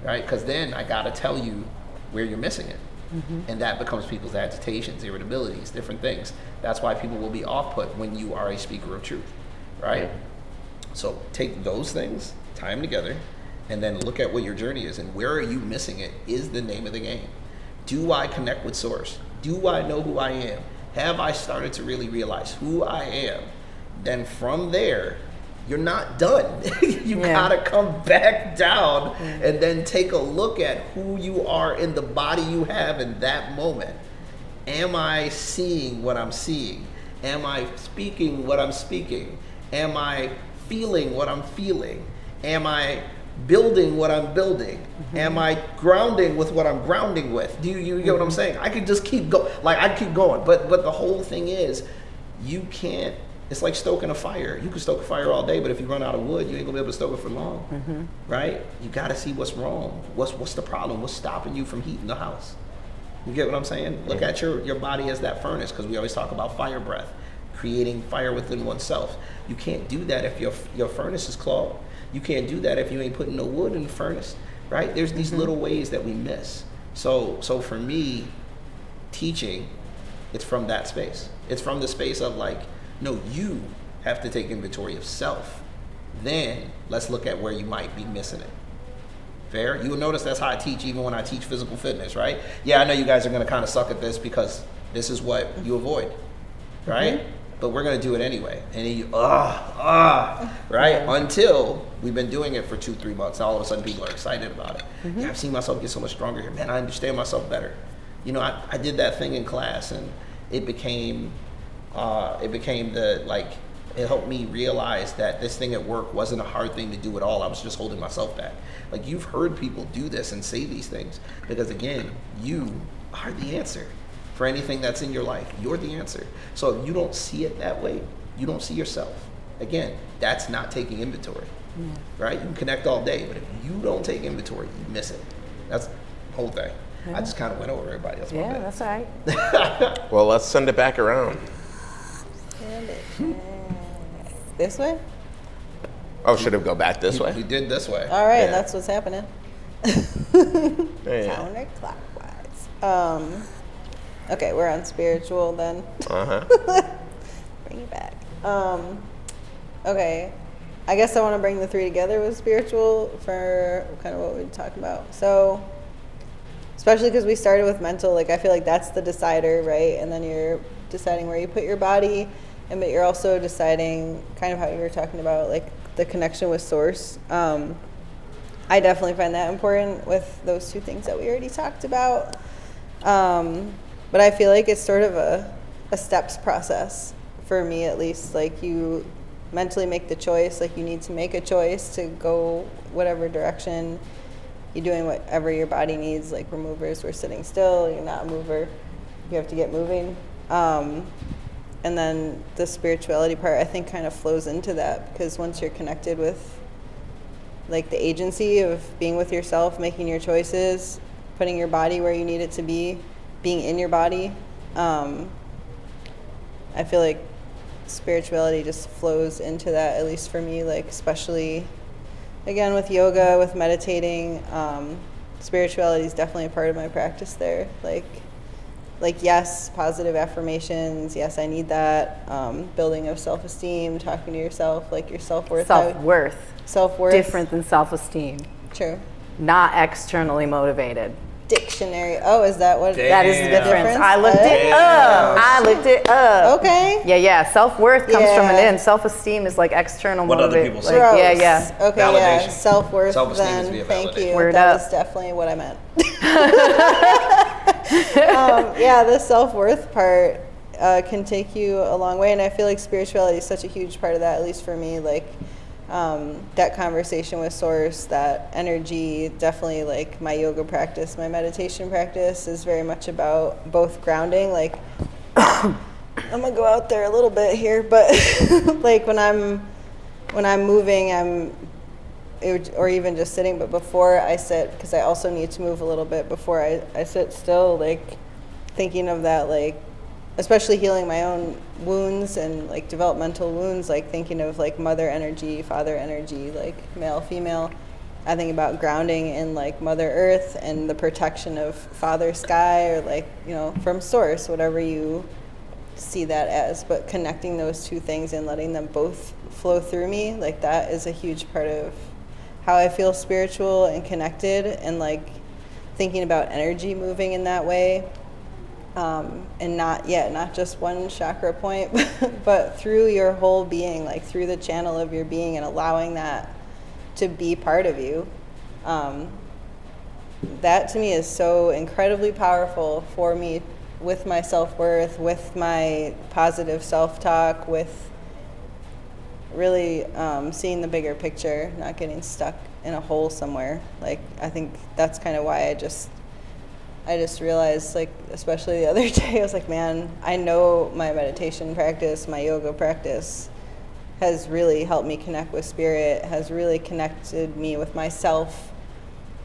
S1: right? Because then I gotta tell you where you're missing it. And that becomes people's agitations, irritabilities, different things. That's why people will be off-put when you are a speaker of truth. right? So take those things, tie them together, and then look at what your journey is and where are you missing it is the name of the game. Do I connect with source? Do I know who I am? Have I started to really realize who I am? Then from there, you're not done. You gotta come back down and then take a look at who you are in the body you have in that moment. Am I seeing what I'm seeing? Am I speaking what I'm speaking? Am I feeling what I'm feeling? Am I building what I'm building? Am I grounding with what I'm grounding with? Do you get what I'm saying? I could just keep going. Like, I keep going. But the whole thing is, you can't. It's like stoking a fire. You can stoke a fire all day, but if you run out of wood, you ain't gonna be able to stoke it for long, right? You gotta see what's wrong. What's the problem? What's stopping you from heating the house? You get what I'm saying? Look at your body as that furnace, because we always talk about fire breath, creating fire within oneself. You can't do that if your furnace is clogged. You can't do that if you ain't putting no wood in the furnace, right? There's these little ways that we miss. So for me, teaching, it's from that space. It's from the space of like, no, you have to take inventory of self. Then let's look at where you might be missing it. Fair? You will notice that's how I teach even when I teach physical fitness, right? Yeah, I know you guys are gonna kind of suck at this because this is what you avoid, right? But we're gonna do it anyway. And then you, right? Until we've been doing it for 2-3 months. All of a sudden people are excited about it. Yeah, I've seen myself get so much stronger here. Man, I understand myself better. You know, I did that thing in class and it became it helped me realize that this thing at work wasn't a hard thing to do at all. I was just holding myself back. Like, you've heard people do this and say these things because, again, you are the answer for anything that's in your life. You're the answer. So if you don't see it that way, you don't see yourself. Again, that's not taking inventory, right? You can connect all day, but if you don't take inventory, you miss it. That's the whole thing. I just kind of went over everybody. That's my bad.
S2: That's all right.
S3: Well, let's send it back around.
S4: This way?
S3: Oh, should it go back this way?
S1: We did this way.
S4: All right,
S3: Yeah.
S4: that's what's happening.
S3: Yeah.
S4: Counterclockwise. Okay, we're on spiritual then. Bring it back. Okay, I guess I want to bring the three together with spiritual for kind of what we talked about. So, especially because we started with mental, like I feel like that's the decider, right? And then you're deciding where you put your body, but you're also deciding kind of how you were talking about, like the connection with source. I definitely find that important with those two things that we already talked about. But I feel like it's sort of a steps process for me, at least. Like, you mentally make the choice, like you need to make a choice to go whatever direction. You're doing whatever your body needs. Like, we're movers, we're sitting still, you're not a mover, you have to get moving. And then the spirituality part, I think, kind of flows into that, because once you're connected with like the agency of being with yourself, making your choices, putting your body where you need it to be, being in your body, I feel like spirituality just flows into that, at least for me, like especially again with yoga, with meditating. Spirituality is definitely a part of my practice there. Like yes, positive affirmations, yes, I need that. Building of self-esteem, talking to yourself, like your self-worth. Self-worth.
S2: Different than self-esteem.
S4: True.
S2: Not externally motivated.
S4: Dictionary. Oh, is that what?
S2: That is the difference. I looked it up.
S4: Okay.
S2: Yeah. Self-worth comes from an in. Self-esteem is like external
S1: What other
S2: motivation.
S1: people say.
S2: Yeah.
S4: Okay,
S1: Validation.
S4: yeah. Self-worth,
S1: Self-esteem is
S4: then.
S1: via
S4: Thank
S1: validation.
S4: you.
S2: Word
S4: That
S2: up.
S4: is definitely what I meant. Yeah, the self-worth part can take you a long way, and I feel like spirituality is such a huge part of that, at least for me. Like, that conversation with source, that energy, definitely like my yoga practice, my meditation practice is very much about both grounding. Like, I'm gonna go out there a little bit here, but like when I'm moving, or even just sitting, but before I sit, because I also need to move a little bit before I sit still, like thinking of that, like especially healing my own wounds and like developmental wounds, like thinking of like mother energy, father energy, like male, female. I think about grounding in like Mother Earth and the protection of Father Sky, or like, you know, from source, whatever you see that as, but connecting those two things and letting them both flow through me, like that is a huge part of how I feel spiritual and connected, and like thinking about energy moving in that way. And not just one chakra point, but through your whole being, like through the channel of your being, and allowing that to be part of you. That to me is so incredibly powerful for me with my self-worth, with my positive self-talk, with really seeing the bigger picture, not getting stuck in a hole somewhere. Like, I think that's kind of why I just realized, like, especially the other day, I was like, man, I know my meditation practice, my yoga practice has really helped me connect with spirit, has really connected me with myself,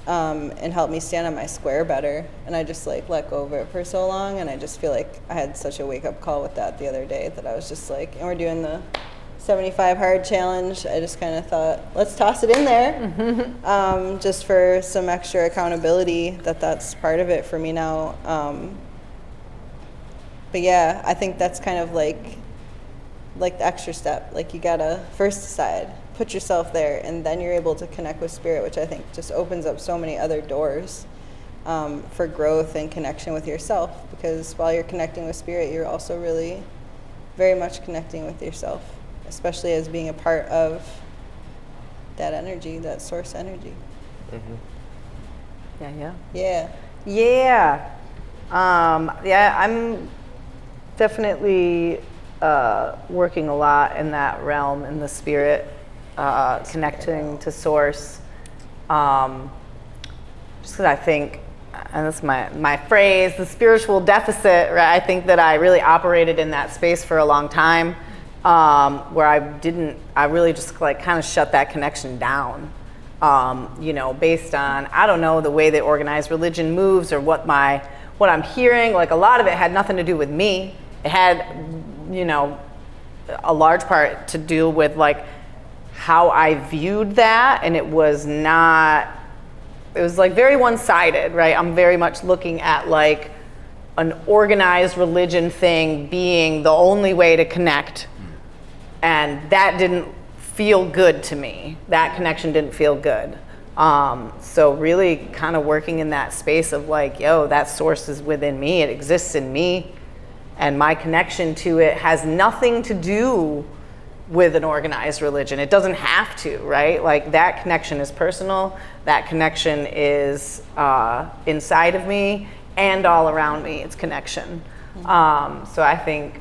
S4: and helped me stand on my square better. And I just like let go of it for so long, and I just feel like I had such a wake-up call with that the other day, that I was just like, and we're doing the 75 hard challenge. I just kind of thought, let's toss it in there, just for some extra accountability, that's part of it for me now. But yeah, I think that's kind of like the extra step. Like, you gotta first decide, put yourself there, and then you're able to connect with spirit, which I think just opens up so many other doors for growth and connection with yourself. Because while you're connecting with spirit, you're also really very much connecting with yourself, especially as being a part of that energy, that source energy.
S2: Yeah, I'm definitely working a lot in that realm, in the spirit, connecting to source. Just because I think, and that's my phrase, the spiritual deficit, right? I think that I really operated in that space for a long time, where I really just like kind of shut that connection down, based on, I don't know, the way that organized religion moves, or what I'm hearing. Like, a lot of it had nothing to do with me. It had, a large part to do with like how I viewed that, and it was like very one-sided, right? I'm very much looking at like an organized religion thing being the only way to connect, and that didn't feel good to me. That connection didn't feel good. So really kind of working in that space of like, that source is within me, it exists in me, and my connection to it has nothing to do with an organized religion. It doesn't have to, right? Like, that connection is personal. That connection is inside of me and all around me. It's connection. So I think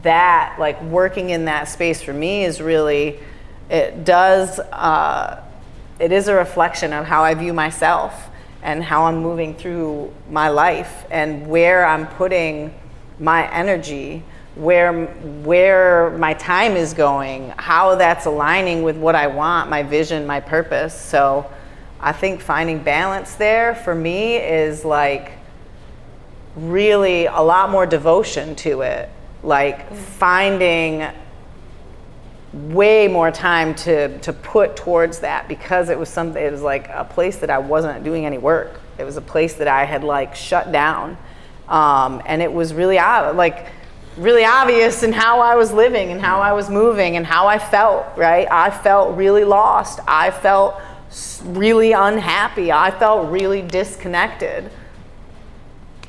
S2: that, like, working in that space for me is really, it is a reflection of how I view myself and how I'm moving through my life, and where I'm putting my energy, where my time is going, how that's aligning with what I want, my vision, my purpose. So I think finding balance there for me is like really a lot more devotion to it, like finding way more time to put towards that, because it was like a place that I wasn't doing any work. It was a place that I had like shut down, and it was really really obvious in how I was living and how I was moving and how I felt, right? I felt really lost. I felt really unhappy. I felt really disconnected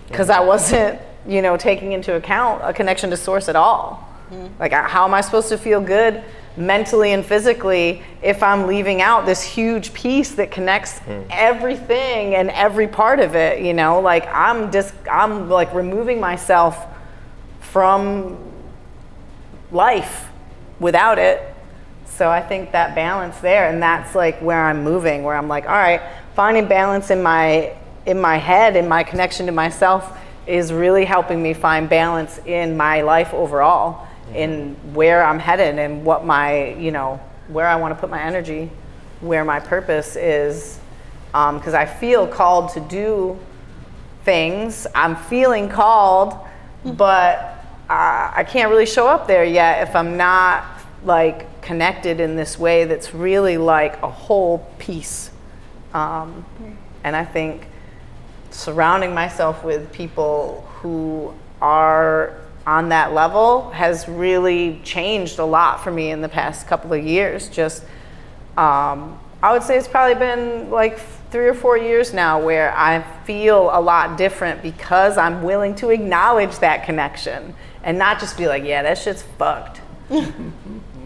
S2: because I wasn't, taking into account a connection to source at all. Like, how am I supposed to feel good mentally and physically if I'm leaving out this huge piece that connects everything and every part of it? Like, I'm like removing myself from life without it. So I think that balance there, and that's like where I'm moving, where I'm like, all right, finding balance in my head, in my connection to myself, is really helping me find balance in my life overall, in where I'm headed and what my, where I want to put my energy, where my purpose is. Because I feel called to do things. I'm feeling called, but I can't really show up there yet if I'm not like connected in this way that's really like a whole piece. And I think surrounding myself with people who are on that level has really changed a lot for me in the past couple of years. Just, I would say it's probably been like 3 or 4 years now where I feel a lot different because I'm willing to acknowledge that connection and not just be like, yeah, that shit's fucked.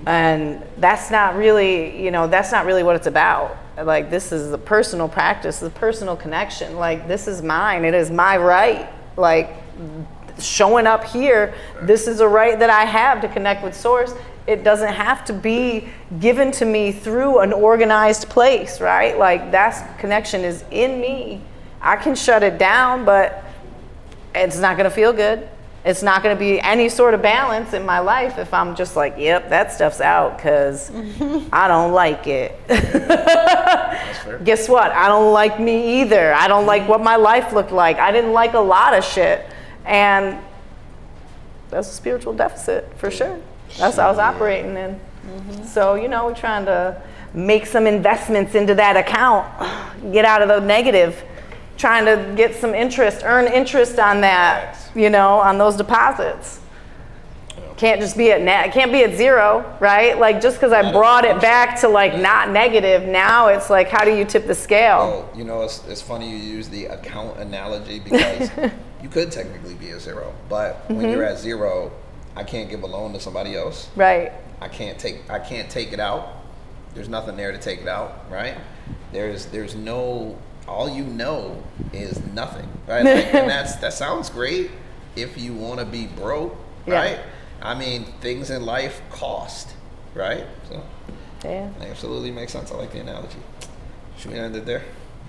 S2: And that's not really, that's not really what it's about. Like, this is a personal practice, the personal connection. Like, this is mine. It is my right. Like, showing up here, this is a right that I have to connect with Source. It doesn't have to be given to me through an organized place, right? Like, that connection is in me. I can shut it down, but it's not going to feel good. It's not going to be any sort of balance in my life if I'm just like, yep, that stuff's out because I don't like it. Guess what? I don't like me either. I don't like what my life looked like. I didn't like a lot of shit. And that's a spiritual deficit for sure. That's what I was operating in. So, we're trying to make some investments into that account, get out of the negative, trying to get some interest, earn interest on that, on those deposits. Can't just be at can't be at zero, right? Like, just because I brought it back to like not negative, now it's like, how do you tip the scale?
S1: Well, it's funny you use the account analogy because you could technically be at zero, but when you're at zero, I can't give a loan to somebody else.
S2: Right.
S1: I can't take it out. There's nothing there to take it out, right? There's no, all is nothing, right? Like, and that sounds great if you want to be broke, right?
S2: Yeah.
S1: I mean, things in life cost, right? So
S2: Yeah.
S1: that absolutely makes sense. I like the analogy. Should we end it there?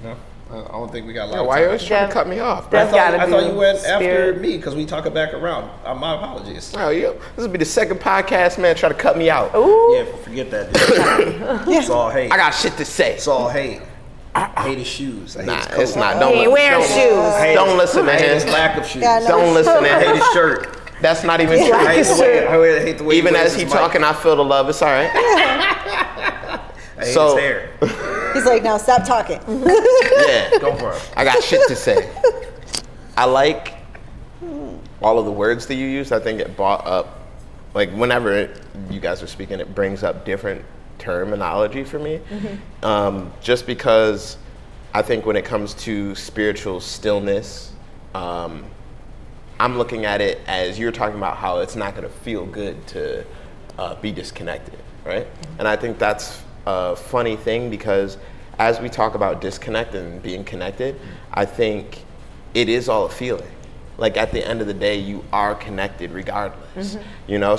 S1: No? I don't think we got a lot
S3: Yeah,
S1: of
S3: why
S1: time.
S3: are you always trying to cut me off, bro?
S2: That's gotta
S1: I thought
S2: do
S1: you went after
S2: spirit.
S1: me because we talk it back around. My apologies.
S3: Oh, this will be the second podcast, man, try to cut me out.
S2: Ooh.
S1: Yeah, forget that. Dude. It's all hate.
S3: I got shit to say.
S1: It's all hate. I hate his shoes. I hate
S3: Nah,
S1: his coat.
S3: it's not.
S2: He ain't wearing shoes.
S3: Don't listen to
S1: I hate his
S3: him.
S1: lack of shoes.
S4: Yeah, no.
S3: Don't listen to
S1: I hate
S3: him.
S1: his shirt.
S3: That's not even
S2: He
S3: true.
S2: like
S1: I hate
S2: his
S1: the way,
S2: shirt.
S1: I hate the way
S3: Even
S1: wears
S3: as he
S1: his mic.
S3: talking, I feel the love. It's all right.
S1: I hate
S3: So-
S1: his hair.
S4: He's like, now stop talking.
S3: Yeah.
S1: Go for it.
S3: I got shit to say. I like all of the words that you use. I think it brought up, like, whenever you guys are speaking, it brings up different terminology for me. Just because I think when it comes to spiritual stillness, I'm looking at it as you're talking about how it's not going to feel good to be disconnected, right? And I think that's a funny thing because as we talk about disconnect and being connected, I think it is all a feeling. Like, at the end of the day, you are connected regardless,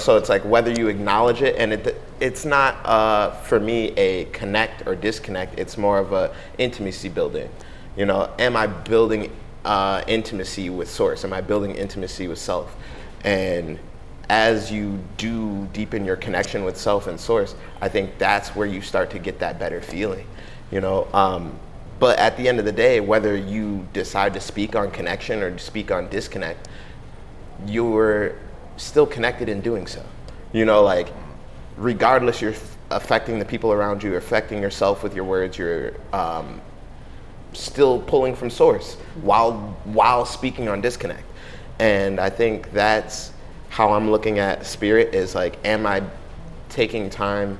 S3: So it's like whether you acknowledge it, and it's not for me a connect or disconnect. It's more of a intimacy building. Am I building intimacy with Source? Am I building intimacy with self? And as you do deepen your connection with self and Source, I think that's where you start to get that better feeling. But at the end of the day, whether you decide to speak on connection or to speak on disconnect, you're still connected in doing so. Like, regardless, you're affecting the people around you, affecting yourself with your words, you're still pulling from Source while speaking on disconnect. And I think that's how I'm looking at spirit, is like, am I taking time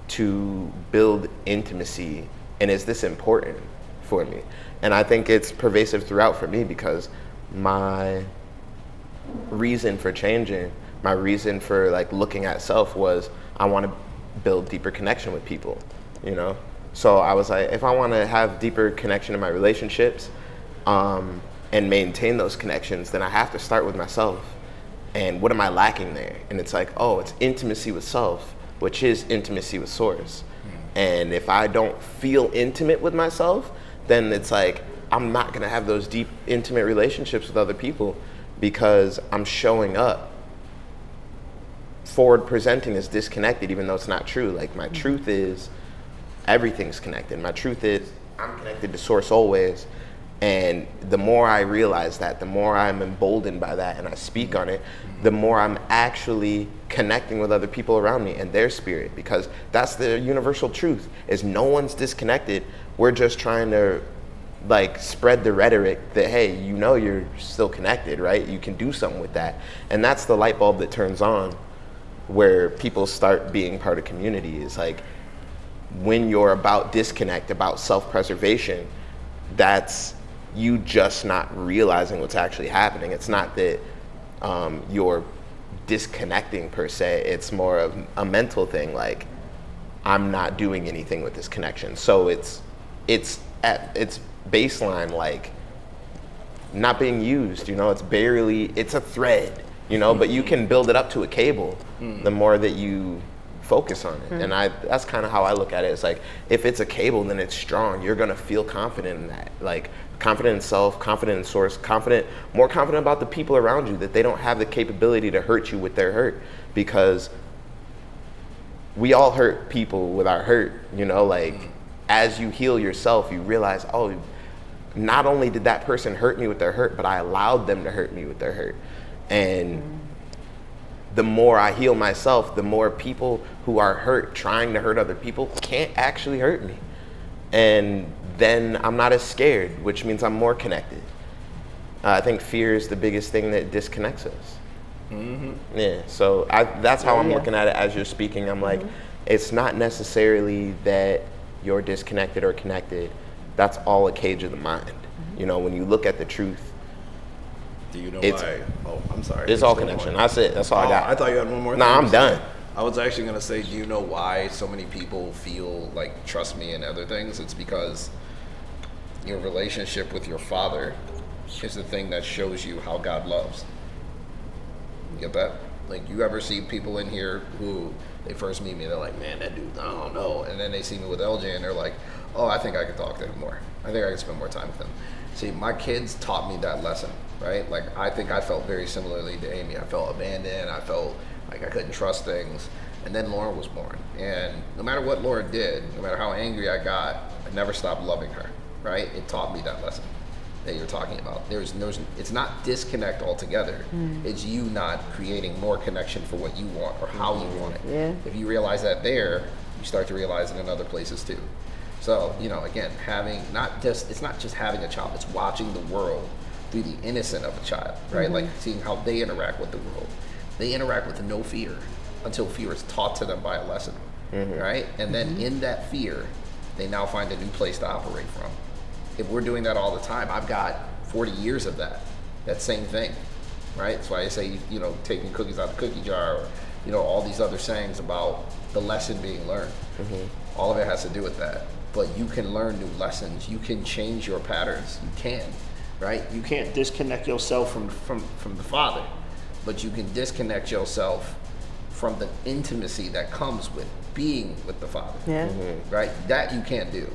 S3: to build intimacy, and is this important for me? And I think it's pervasive throughout for me because my reason for changing, my reason for like looking at self was I want to build deeper connection with people, So I was like, if I want to have deeper connection in my relationships and maintain those connections, then I have to start with myself. And what am I lacking there? And it's like, oh, it's intimacy with self, which is intimacy with Source. And if I don't feel intimate with myself, then it's like I'm not going to have those deep, intimate relationships with other people because I'm showing up forward presenting as disconnected, even though it's not true. Like, my truth is everything's connected. My truth is I'm connected to Source always. And the more I realize that, the more I'm emboldened by that and I speak on it, the more I'm actually connecting with other people around me and their spirit, because that's the universal truth, is no one's disconnected. We're just trying to like spread the rhetoric that, hey, you know, you're still connected, right? You can do something with that. And that's the light bulb that turns on where people start being part of community. Is like when you're about disconnect, about self-preservation, that's you just not realizing what's actually happening. It's not that you're disconnecting per se. It's more of a mental thing, like I'm not doing anything with this connection. So it's at its baseline, like not being used, you know, it's a thread, you know, but you can build it up to a cable the more that you focus on it. And that's kind of how I look at it. It's like, if it's a cable, then it's strong. You're going to feel confident in that. Like confident in self, confident in source, more confident about the people around you, that they don't have the capability to hurt you with their hurt, because we all hurt people with our hurt, you know, like as you heal yourself, you realize, oh, not only did that person hurt me with their hurt, but I allowed them to hurt me with their hurt. And the more I heal myself, the more people who are hurt, trying to hurt other people, can't actually hurt me. And then I'm not as scared, which means I'm more connected. I think fear is the biggest thing that disconnects us. Yeah, so that's how I'm looking at it as you're speaking. I'm like, it's not necessarily that you're disconnected or connected. That's all a cage of the mind. You know, when you look at the truth,
S1: Do you know why? Oh, I'm sorry.
S3: it's all connection. That's it. That's all I got.
S1: I thought you had one more thing.
S3: Nah, I'm
S1: to say.
S3: done.
S1: I was actually going to say, do you know why so many people feel like trust me and other things? It's because your relationship with your father is the thing that shows you how God loves. You get that? Like, you ever see people in here who they first meet me, they're like, man, that dude, I don't know. And then they see me with LJ and they're like, oh, I think I could talk to him more. I think I could spend more time with him. See, my kids taught me that lesson, right? Like, I think I felt very similarly to Amy. I felt abandoned. I felt like I couldn't trust things. And then Lauren was born. And no matter what Lauren did, no matter how angry I got, I never stopped loving her, right? It taught me that lesson that you're talking about. It's not disconnect altogether. It's you not creating more connection for what you want or how you want it.
S2: Yeah.
S1: If you realize that there, you start to realize it in other places too. So, you know, again, it's not just having a child, it's watching the world through the innocence of a child, right? Like seeing how they interact with the world. They interact with no fear until fear is taught to them by a lesson, right? And then in that fear, they now find a new place to operate from. If we're doing that all the time, I've got 40 years of that same thing, right? That's why I say, you know, taking cookies out of the cookie jar, or, you know, all these other sayings about the lesson being learned. All of it has to do with that. But you can learn new lessons. You can change your patterns. You can, right? You can't disconnect yourself from the Father, but you can disconnect yourself from the intimacy that comes with being with the Father, right? That you can't do.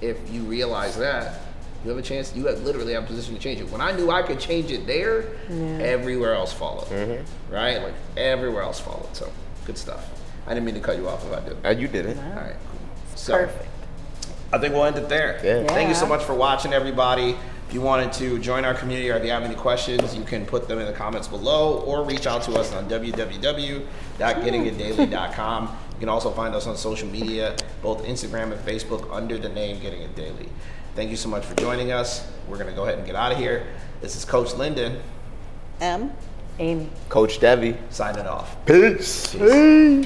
S1: If you realize that, you have a chance, you literally have a position to change it. When I knew I could change it there, everywhere else followed, right? Like everywhere else followed. So good stuff. I didn't mean to cut you off if I did.
S3: You did it.
S1: All right, cool. So,
S2: Perfect.
S1: I think we'll end it there.
S3: Yeah.
S1: Thank you so much for watching, everybody. If you wanted to join our community or if you have any questions, you can put them in the comments below or reach out to us on www.gettingitdaily.com. You can also find us on social media, both Instagram and Facebook, under the name Getting It Daily. Thank you so much for joining us. We're going to go ahead and get out of here. This is Coach Lyndon.
S2: Amy.
S3: Coach Devi.
S1: Signing off.
S3: Peace.
S2: Ooh.